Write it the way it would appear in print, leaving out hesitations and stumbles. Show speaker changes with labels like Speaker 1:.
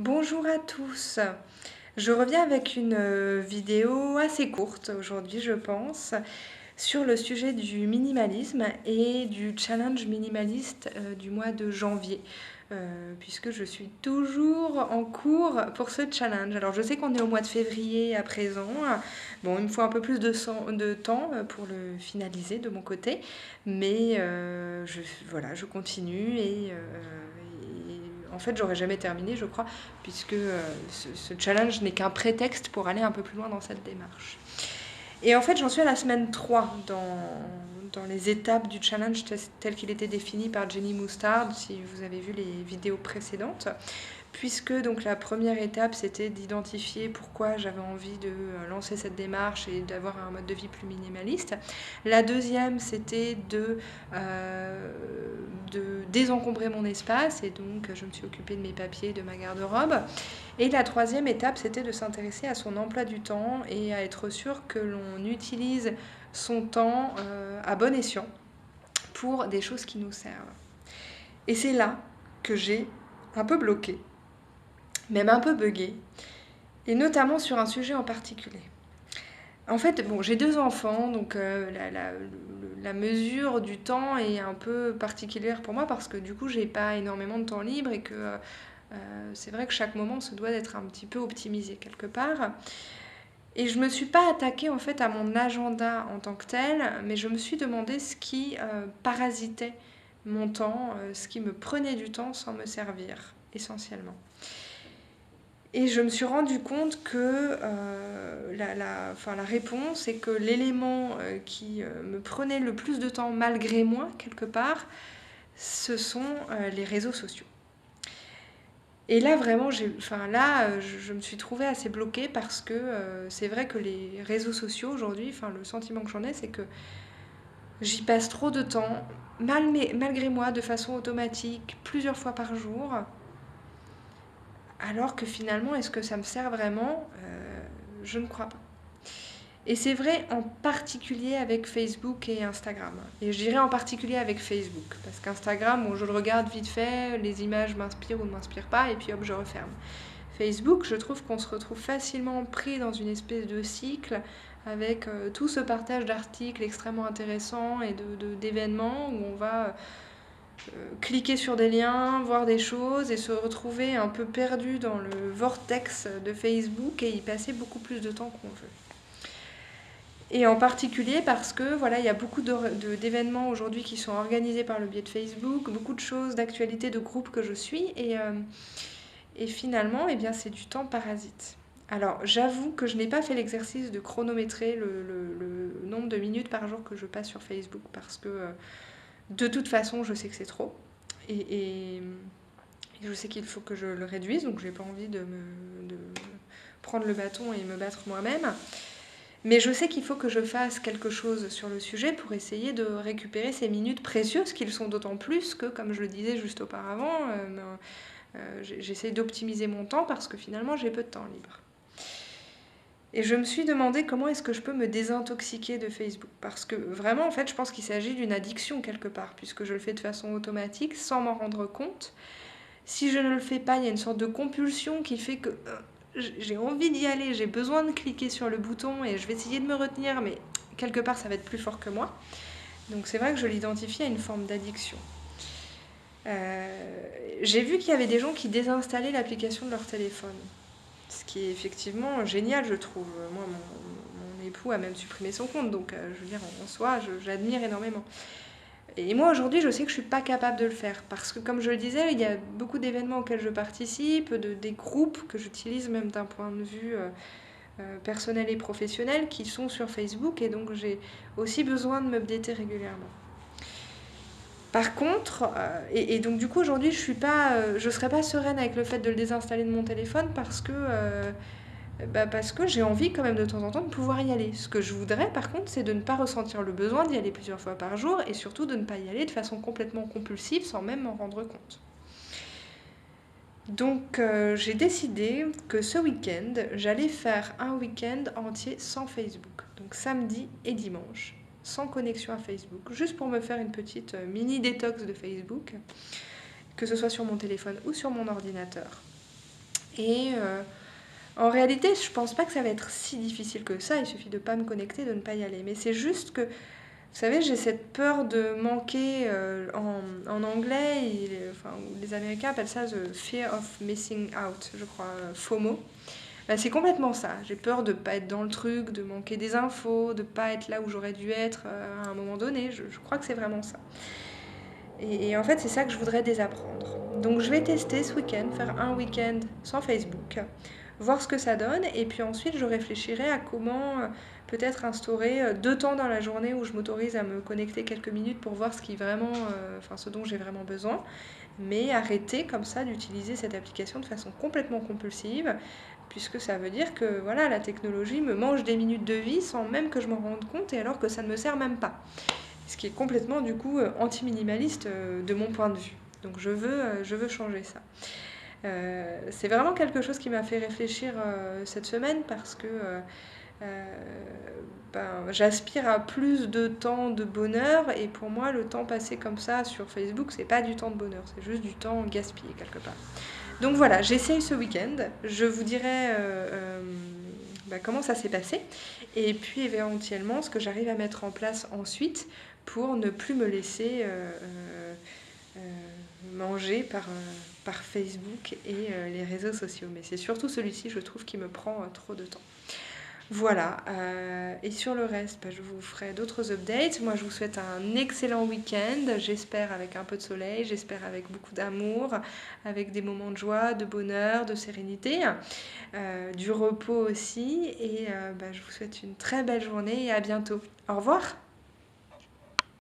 Speaker 1: Bonjour à tous. Je reviens avec une vidéo assez courte aujourd'hui, je pense, sur le sujet du minimalisme et du challenge minimaliste du mois de janvier, puisque je suis toujours en cours pour ce challenge. Alors je sais qu'on est au mois de février à présent. Bon, il me faut un peu plus de temps pour le finaliser de mon côté, mais voilà, je continue et en fait, j'aurais jamais terminé, je crois, puisque ce challenge n'est qu'un prétexte pour aller un peu plus loin dans cette démarche. Et en fait, j'en suis à la semaine 3 dans les étapes du challenge tel qu'il était défini par Jenny Moustard, si vous avez vu les vidéos précédentes. Puisque donc la première étape, c'était d'identifier pourquoi j'avais envie de lancer cette démarche et d'avoir un mode de vie plus minimaliste. La deuxième, c'était de désencombrer mon espace et donc je me suis occupée de mes papiers, de ma garde-robe. Et la troisième étape, c'était de s'intéresser à son emploi du temps et à être sûr que l'on utilise son temps à bon escient pour des choses qui nous servent. Et c'est là que j'ai un peu bloqué, même un peu buggé, et notamment sur un sujet en particulier. En fait, bon, j'ai deux enfants, donc la mesure du temps est un peu particulière pour moi parce que du coup, j'ai pas énormément de temps libre et que c'est vrai que chaque moment se doit d'être un petit peu optimisé quelque part. Et je me suis pas attaquée en fait à mon agenda en tant que tel, mais je me suis demandé ce qui parasitait mon temps, ce qui me prenait du temps sans me servir, essentiellement. Et je me suis rendu compte que la réponse est que l'élément qui me prenait le plus de temps malgré moi, quelque part, ce sont les réseaux sociaux. Et là, vraiment, je me suis trouvée assez bloquée parce que c'est vrai que les réseaux sociaux aujourd'hui, le sentiment que j'en ai, c'est que j'y passe trop de temps, malgré moi, de façon automatique, plusieurs fois par jour, alors que finalement, est-ce que ça me sert vraiment Je ne crois pas. Et c'est vrai en particulier avec Facebook et Instagram. Et je dirais en particulier avec Facebook. Parce qu'Instagram, bon, je le regarde vite fait, les images m'inspirent ou ne m'inspirent pas, et puis hop, je referme. Facebook, je trouve qu'on se retrouve facilement pris dans une espèce de cycle avec tout ce partage d'articles extrêmement intéressants et d'événements où on va cliquer sur des liens, voir des choses et se retrouver un peu perdu dans le vortex de Facebook et y passer beaucoup plus de temps qu'on veut. Et en particulier parce que voilà, il y a beaucoup d'événements aujourd'hui qui sont organisés par le biais de Facebook, beaucoup de choses d'actualité de groupes que je suis et finalement, eh bien, c'est du temps parasite. Alors, j'avoue que je n'ai pas fait l'exercice de chronométrer le nombre de minutes par jour que je passe sur Facebook parce que de toute façon, je sais que c'est trop. Et, et je sais qu'il faut que je le réduise, donc je n'ai pas envie de prendre le bâton et me battre moi-même. Mais je sais qu'il faut que je fasse quelque chose sur le sujet pour essayer de récupérer ces minutes précieuses, qu'ils sont d'autant plus que, comme je le disais juste auparavant, j'essaie d'optimiser mon temps parce que finalement j'ai peu de temps libre. Et je me suis demandé comment est-ce que je peux me désintoxiquer de Facebook. Parce que vraiment, en fait, je pense qu'il s'agit d'une addiction quelque part, puisque je le fais de façon automatique, sans m'en rendre compte. Si je ne le fais pas, il y a une sorte de compulsion qui fait que j'ai envie d'y aller, j'ai besoin de cliquer sur le bouton et je vais essayer de me retenir, mais quelque part, ça va être plus fort que moi. Donc c'est vrai que je l'identifie à une forme d'addiction. J'ai vu qu'il y avait des gens qui désinstallaient l'application de leur téléphone. Ce qui est effectivement génial, je trouve. Moi, mon époux a même supprimé son compte, donc je veux dire, en soi, j'admire énormément. Et moi, aujourd'hui, je sais que je ne suis pas capable de le faire, parce que, comme je le disais, il y a beaucoup d'événements auxquels je participe, des groupes que j'utilise même d'un point de vue personnel et professionnel, qui sont sur Facebook, et donc j'ai aussi besoin de m'updater régulièrement. Par contre, et donc du coup aujourd'hui je serais pas sereine avec le fait de le désinstaller de mon téléphone parce que j'ai envie quand même de temps en temps de pouvoir y aller. Ce que je voudrais par contre, c'est de ne pas ressentir le besoin d'y aller plusieurs fois par jour et surtout de ne pas y aller de façon complètement compulsive sans même m'en rendre compte. Donc j'ai décidé que ce week-end, j'allais faire un week-end entier sans Facebook. Donc samedi et dimanche, sans connexion à Facebook, juste pour me faire une petite mini détox de Facebook, que ce soit sur mon téléphone ou sur mon ordinateur. Et en réalité, je pense pas que ça va être si difficile que ça. Il suffit de pas me connecter, de ne pas y aller. Mais c'est juste que, vous savez, j'ai cette peur de manquer en anglais, enfin, les Américains appellent ça the fear of missing out, je crois, FOMO. Bah, c'est complètement ça. J'ai peur de pas être dans le truc, de manquer des infos, de pas être là où j'aurais dû être à un moment donné. Je crois que c'est vraiment ça. Et en fait, c'est ça que je voudrais désapprendre. Donc je vais tester ce week-end, faire un week-end sans Facebook, voir ce que ça donne, et puis ensuite je réfléchirai à comment peut-être instaurer 2 temps dans la journée où je m'autorise à me connecter quelques minutes pour voir ce qui vraiment, enfin ce dont j'ai vraiment besoin, mais arrêter comme ça d'utiliser cette application de façon complètement compulsive, puisque ça veut dire que voilà, la technologie me mange des minutes de vie sans même que je m'en rende compte, et alors que ça ne me sert même pas. Ce qui est complètement du coup anti-minimaliste de mon point de vue. Donc je veux changer ça. C'est vraiment quelque chose qui m'a fait réfléchir cette semaine parce que j'aspire à plus de temps de bonheur et pour moi le temps passé comme ça sur Facebook c'est pas du temps de bonheur, c'est juste du temps gaspillé quelque part. Donc voilà, j'essaye ce week-end, je vous dirai comment ça s'est passé et puis éventuellement ce que j'arrive à mettre en place ensuite pour ne plus me laisser manger par Facebook et les réseaux sociaux. Mais c'est surtout celui-ci, je trouve, qui me prend trop de temps. Voilà, et sur le reste, je vous ferai d'autres updates. Moi, je vous souhaite un excellent week-end, j'espère avec un peu de soleil, j'espère avec beaucoup d'amour, avec des moments de joie, de bonheur, de sérénité, du repos aussi. Et je vous souhaite une très belle journée et à bientôt. Au revoir.